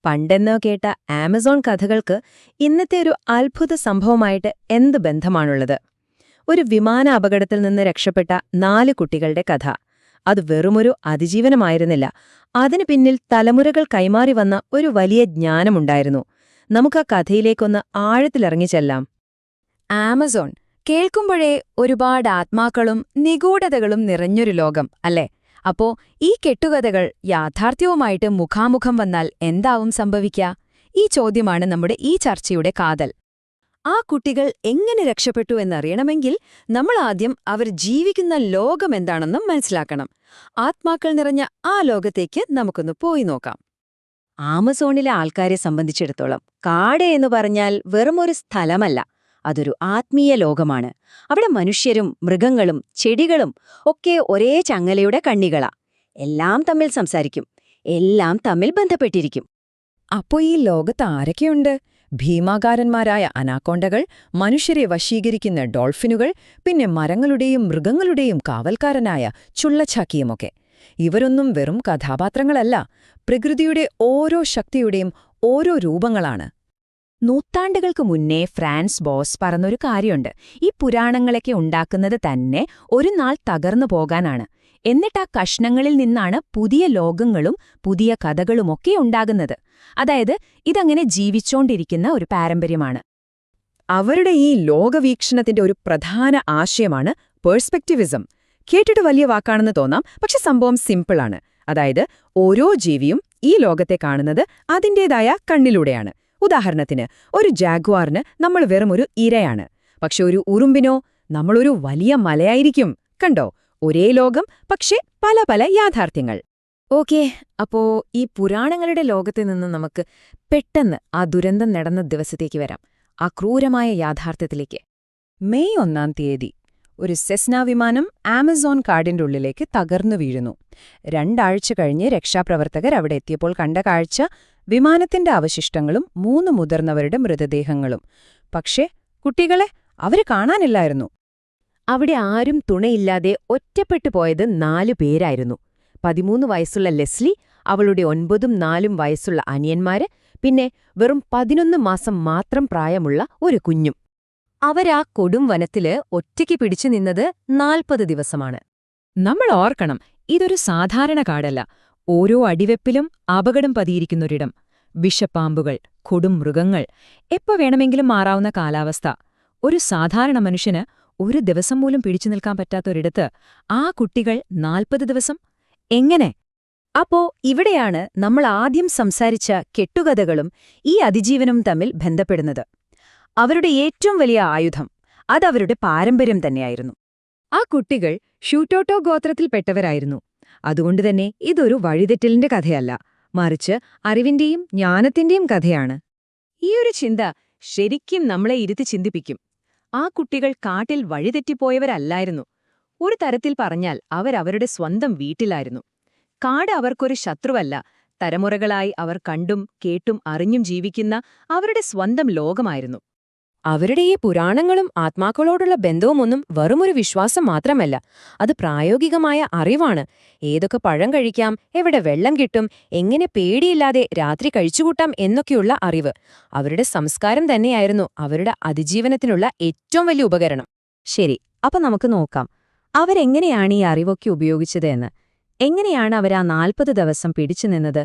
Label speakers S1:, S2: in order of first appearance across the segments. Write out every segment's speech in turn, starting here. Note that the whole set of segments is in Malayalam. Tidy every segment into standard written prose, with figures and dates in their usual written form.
S1: പണ്ടെന്നോ കേട്ട ആമസോൺ കഥകൾക്ക് ഇന്നത്തെ ഒരു അത്ഭുത സംഭവമായിട്ട് എന്ത് ബന്ധമാണുള്ളത്? ഒരു വിമാന അപകടത്തിൽ നിന്ന് രക്ഷപ്പെട്ട 4 കുട്ടികളുടെ കഥ. അത് വെറുമൊരു അതിജീവനമായിരുന്നില്ല. അതിനു പിന്നിൽ തലമുറകൾ കൈമാറി വന്ന ഒരു വലിയ ജ്ഞാനമുണ്ടായിരുന്നു. നമുക്ക് ആ കഥയിലേക്കൊന്ന് ആഴത്തിലിറങ്ങിച്ചെല്ലാം.
S2: ആമസോൺ കേൾക്കുമ്പോഴേ ഒരുപാട് ആത്മാക്കളും നിഗൂഢതകളും നിറഞ്ഞൊരു ലോകം അല്ലേ? അപ്പോ ഈ കെട്ടുകഥകൾ യാഥാർത്ഥ്യവുമായിട്ട് മുഖാമുഖം വന്നാൽ എന്താവും സംഭവിക്കുക? ഈ ചോദ്യമാണ് നമ്മുടെ ഈ ചർച്ചയുടെ കാതൽ. ആ കുട്ടികൾ എങ്ങനെ രക്ഷപ്പെട്ടു എന്നറിയണമെങ്കിൽ നമ്മൾ ആദ്യം അവർ ജീവിക്കുന്ന ലോകമെന്താണെന്നും മനസ്സിലാക്കണം. ആത്മാക്കൾ നിറഞ്ഞ ആ ലോകത്തേക്ക് നമുക്കൊന്ന് പോയി നോക്കാം.
S1: ആമസോണിലെ ആൾക്കാരെ സംബന്ധിച്ചിടത്തോളം കാട് എന്ന് പറഞ്ഞാൽ വെറുമൊരു സ്ഥലമല്ല, അതൊരു ആത്മീയ ലോകമാണ്. അവിടെ മനുഷ്യരും മൃഗങ്ങളും ചെടികളും ഒക്കെ ഒരേ ചങ്ങലയുടെ കണ്ണികളാ. എല്ലാം തമ്മിൽ സംസാരിക്കും, എല്ലാം തമ്മിൽ ബന്ധപ്പെട്ടിരിക്കും.
S2: അപ്പോ ഈ ലോകത്ത് ആരൊക്കെയുണ്ട്? ഭീമാകാരന്മാരായ അനാക്കോണ്ടകൾ, മനുഷ്യരെ വശീകരിക്കുന്ന ഡോൾഫിനുകൾ, പിന്നെ മരങ്ങളുടെയും മൃഗങ്ങളുടെയും കാവൽക്കാരനായ ചുള്ളച്ചാക്കിയുമൊക്കെ. ഇവരൊന്നും വെറും കഥാപാത്രങ്ങളല്ല, പ്രകൃതിയുടെ ഓരോ ശക്തിയുടെയും ഓരോ രൂപങ്ങളാണ്.
S1: നൂറ്റാണ്ടുകൾക്ക് മുന്നേ ഫ്രാൻസ് ബോസ് പറഞ്ഞൊരു കാര്യമുണ്ട്. ഈ പുരാണങ്ങളൊക്കെ ഉണ്ടാക്കുന്നത് തന്നെ ഒരു നാൾ തകർന്നു പോകാനാണ്. എന്നിട്ട് ആ കഷ്ണങ്ങളിൽ നിന്നാണ് പുതിയ ലോകങ്ങളും പുതിയ കഥകളുമൊക്കെ ഉണ്ടാകുന്നത്. അതായത് ഇതങ്ങനെ ജീവിച്ചോണ്ടിരിക്കുന്ന ഒരു പാരമ്പര്യമാണ്.
S2: അവരുടെ ഈ ലോകവീക്ഷണത്തിന്റെ ഒരു പ്രധാന ആശയമാണ് പേഴ്സ്പെക്റ്റിവിസം. കേട്ടിട്ട് വലിയ വാക്കാണെന്ന് തോന്നാം, പക്ഷെ സംഭവം സിമ്പിളാണ്. അതായത് ഓരോ ജീവിയും ഈ ലോകത്തെ കാണുന്നത് അതിന്റേതായ കണ്ണിലൂടെയാണ്. ഉദാഹരണത്തിന്, ഒരു ജാഗ്വാറിന് നമ്മൾ വെറുമൊരു ഇരയാണ്. പക്ഷെ ഒരു ഉറുമ്പിനോ നമ്മളൊരു വലിയ മലയായിരിക്കും. കണ്ടോ? ഒരേ ലോകം, പക്ഷേ പല പല യാഥാർത്ഥ്യങ്ങൾ.
S1: ഓക്കേ, അപ്പോ ഈ പുരാണങ്ങളുടെ ലോകത്ത് നിന്ന് നമുക്ക് പെട്ടെന്ന് ആ ദുരന്തം നടന്ന ദിവസത്തേക്ക് വരാം, ആ ക്രൂരമായ യാഥാർത്ഥ്യത്തിലേക്ക്.
S2: മെയ് 1-ാം തീയതി ഒരു സെസ്ന വിമാനം ആമസോൺ കാടിന്റെ ഉള്ളിലേക്ക് തകർന്നു വീഴുന്നു. 2 ആഴ്ച കഴിഞ്ഞ് രക്ഷാപ്രവർത്തകർ അവിടെ എത്തിയപ്പോൾ കണ്ട കാഴ്ച വിമാനത്തിന്റെ അവശിഷ്ടങ്ങളും 3 മുതിർന്നവരുടെ മൃതദേഹങ്ങളും. പക്ഷേ കുട്ടികളെ അവര് കാണാനില്ലായിരുന്നു.
S1: അവിടെ ആരും തുണയില്ലാതെ ഒറ്റപ്പെട്ടു പോയത് 4 പേരായിരുന്നു. 13 വയസ്സുള്ള ലെസ്ലി, അവളുടെ 9ഉം 4ഉം വയസ്സുള്ള അനിയന്മാര്, പിന്നെ വെറും 11 മാസം മാത്രം പ്രായമുള്ള ഒരു കുഞ്ഞും. അവരാ കൊടും വനത്തില് ഒറ്റയ്ക്ക് പിടിച്ചു നിന്നത് 40 ദിവസമാണ്.
S2: നമ്മൾ ഓർക്കണം, ഇതൊരു സാധാരണ കാടല്ല. ഓരോ അടിവെപ്പിലും അപകടം പതിയിരിക്കുന്നൊരിടം. വിഷപ്പാമ്പുകൾ, കൊടും മൃഗങ്ങൾ, എപ്പോ വേണമെങ്കിലും മാറാവുന്ന കാലാവസ്ഥ. ഒരു സാധാരണ മനുഷ്യന് ഒരു ദിവസം പോലും പിടിച്ചു നിൽക്കാൻ പറ്റാത്തൊരിടത്ത് ആ കുട്ടികൾ 40 ദിവസം എങ്ങനെ?
S1: അപ്പോ ഇവിടെയാണ് നമ്മൾ ആദ്യം സംസാരിച്ച കെട്ടുകഥകളും ഈ അതിജീവനവും തമ്മിൽ ബന്ധപ്പെടുന്നത്. അവരുടെ ഏറ്റവും വലിയ ആയുധം അതവരുടെ പാരമ്പര്യം തന്നെയായിരുന്നു.
S2: ആ കുട്ടികൾ ഷൂട്ടോട്ടോ ഗോത്രത്തിൽപ്പെട്ടവരായിരുന്നു. അതുകൊണ്ടുതന്നെ ഇതൊരു വഴിതെറ്റലിന്റെ കഥയല്ല, മറിച്ച് അറിവിന്റെയും ജ്ഞാനത്തിന്റെയും കഥയാണ്.
S1: ഈയൊരു ചിന്ത ശരിക്കും നമ്മളെ ഇരുത്തി ചിന്തിപ്പിക്കും. ആ കുട്ടികൾ കാട്ടിൽ വഴിതെറ്റിപ്പോയവരല്ലായിരുന്നു. ഒരു തരത്തിൽ പറഞ്ഞാൽ അവരവരുടെ സ്വന്തം വീട്ടിലായിരുന്നു. കാട് അവർക്കൊരു ശത്രുവല്ല, തലമുറകളായി അവർ കണ്ടും കേട്ടും അറിഞ്ഞും ജീവിക്കുന്ന അവരുടെ സ്വന്തം ലോകമായിരുന്നു.
S2: അവരുടെ ഈ പുരാണങ്ങളും ആത്മാക്കളോടുള്ള ബന്ധവുമൊന്നും വെറുമൊരു വിശ്വാസം മാത്രമല്ല, അത് പ്രായോഗികമായ അറിവാണ്. ഏതൊക്കെ പഴം കഴിക്കാം, എവിടെ വെള്ളം കിട്ടും, എങ്ങനെ പേടിയില്ലാതെ രാത്രി കഴിച്ചുകൂട്ടാം എന്നൊക്കെയുള്ള അറിവ്. അവരുടെ സംസ്കാരം തന്നെയായിരുന്നു അവരുടെ അതിജീവനത്തിനുള്ള ഏറ്റവും വലിയ ഉപകരണം.
S1: ശരി, അപ്പൊ നമുക്ക് നോക്കാം, അവരെങ്ങനെയാണ് ഈ അറിവൊക്കെ ഉപയോഗിച്ചത് എന്ന്. എങ്ങനെയാണ് അവർ ആ 40 ദിവസം പിടിച്ചു നിന്നത്?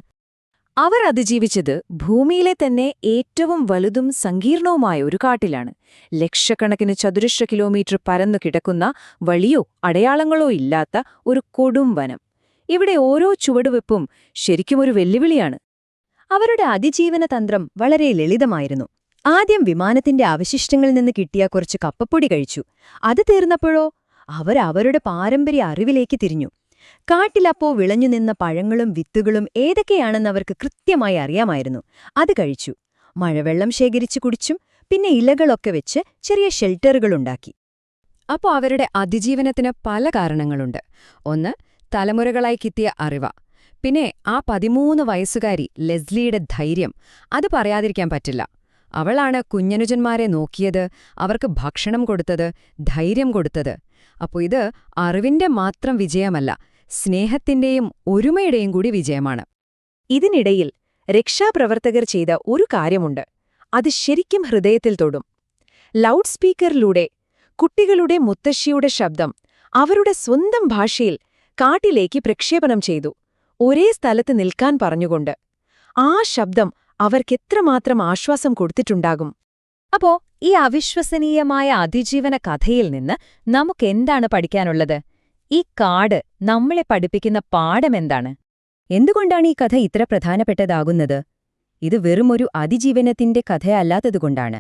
S1: അവർ അതിജീവിച്ചത് ഭൂമിയിലെ തന്നെ ഏറ്റവും വലുതും സങ്കീർണവുമായ ഒരു കാട്ടിലാണ്. ലക്ഷക്കണക്കിന് ചതുരശ്ര കിലോമീറ്റർ പരന്നു കിടക്കുന്ന വഴിയോ അടയാളങ്ങളോ ഇല്ലാത്ത ഒരു കൊടും വനം. ഇവിടെ ഓരോ ചുവടുവെപ്പും ശരിക്കും ഒരു വെല്ലുവിളിയാണ്. അവരുടെ അതിജീവന തന്ത്രം വളരെ ലളിതമായിരുന്നു. ആദ്യം വിമാനത്തിന്റെ അവശിഷ്ടങ്ങളിൽ നിന്ന് കിട്ടിയ കുറച്ച് കപ്പപ്പൊടി കഴിച്ചു. അത് തീർന്നപ്പോഴോ അവരുടെ പാരമ്പര്യ അറിവിലേക്ക് തിരിഞ്ഞു. കാട്ടിലപ്പോ വിളഞ്ഞുനിന്ന പഴങ്ങളും വിത്തുകളും ഏതൊക്കെയാണെന്ന് അവർക്ക് കൃത്യമായി അറിയാമായിരുന്നു. അത് കഴിച്ചു. മഴവെള്ളം ശേഖരിച്ചു കുടിച്ചും പിന്നെ ഇലകളൊക്കെ വെച്ച് ചെറിയ ഷെൽട്ടറുകളുണ്ടാക്കി.
S2: അപ്പോൾ അവരുടെ അതിജീവനത്തിന് പല കാരണങ്ങളുണ്ട്. ഒന്ന്, തലമുറകളായി കിട്ടിയ അറിവ്. പിന്നെ ആ 13 വയസ്സുകാരി ലെസ്ലിയുടെ ധൈര്യം, അത് പറയാതിരിക്കാൻ പറ്റില്ല. അവളാണ് കുഞ്ഞനുജന്മാരെ നോക്കിയത്, അവർക്ക് ഭക്ഷണം കൊടുത്തത്, ധൈര്യം കൊടുത്തത്. അപ്പോൾ ഇത് അറിവിന്റെ മാത്രം വിജയമല്ല, സ്നേഹത്തിന്റെയും ഒരുമയുടെയും കൂടി വിജയമാണ്.
S1: ഇതിനിടയിൽ രക്ഷാപ്രവർത്തകർ ചെയ്ത ഒരു കാര്യമുണ്ട്. അത് ശരിക്കും ഹൃദയത്തിൽ തൊടും. ലൗഡ് സ്പീക്കറിലൂടെ കുട്ടികളുടെ മുത്തശ്ശിയുടെ ശബ്ദം അവരുടെ സ്വന്തം ഭാഷയിൽ കാട്ടിലേക്ക് പ്രക്ഷേപണം ചെയ്തു, ഒരേ സ്ഥലത്ത് നിൽക്കാൻ പറഞ്ഞുകൊണ്ട്. ആ ശബ്ദം അവർക്കെത്രമാത്രം ആശ്വാസം കൊടുത്തിട്ടുണ്ടാകും.
S2: അപ്പോ ഈ അവിശ്വസനീയമായ അതിജീവന കഥയിൽ നിന്ന് നമുക്കെന്താണ് പഠിക്കാനുള്ളത്? ഈ കാട് നമ്മളെ പഠിപ്പിക്കുന്ന പാഠമെന്താണ്? എന്തുകൊണ്ടാണ് ഈ കഥ ഇത്ര പ്രധാനപ്പെട്ടതാകുന്നത്? ഇത് വെറുമൊരു അതിജീവനത്തിന്റെ കഥയല്ലാത്തതുകൊണ്ടാണ്.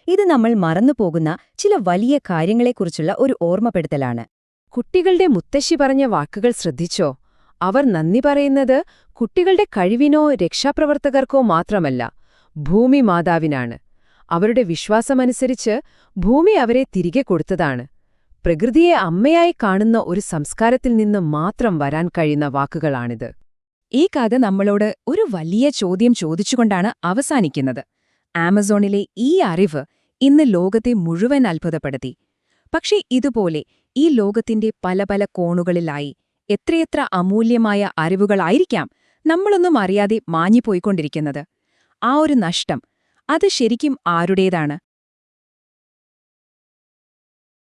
S2: ഇത് നമ്മൾ മറന്നുപോകുന്ന ചില വലിയ കാര്യങ്ങളെക്കുറിച്ചുള്ള ഒരു ഓർമ്മപ്പെടുത്തലാണ്.
S1: കുട്ടികളുടെ മുത്തശ്ശി പറഞ്ഞ വാക്കുകൾ ശ്രദ്ധിച്ചോ? അവർ നന്ദി പറയുന്നത് കുട്ടികളുടെ കഴിവിനോ രക്ഷാപ്രവർത്തകർക്കോ മാത്രമല്ല, ഭൂമി മാതാവിനാണ്. അവരുടെ വിശ്വാസമനുസരിച്ച് ഭൂമി അവരെ തിരികെ കൊടുത്തതാണ്. പ്രകൃതിയെ അമ്മയായി കാണുന്ന ഒരു സംസ്കാരത്തിൽ നിന്ന് മാത്രം വരാൻ കഴിയുന്ന വാക്കുകളാണിത്.
S2: ഈ കഥ നമ്മളോട് ഒരു വലിയ ചോദ്യം ചോദിച്ചുകൊണ്ടാണ് അവസാനിക്കുന്നത്. ആമസോണിലെ ഈ അറിവ് ഇന്ന് ലോകത്തെ മുഴുവൻ അത്ഭുതപ്പെടുത്തി. പക്ഷേ ഇതുപോലെ ഈ ലോകത്തിന്റെ പല പല കോണുകളിലായി എത്രയെത്ര അമൂല്യമായ അറിവുകളായിരിക്കാം നമ്മളൊന്നും അറിയാതെ മാഞ്ഞുപോയിക്കൊണ്ടിരിക്കുന്നത്. ആ ഒരു നഷ്ടം, അത് ശരിക്കും ആരുടേതാണ്?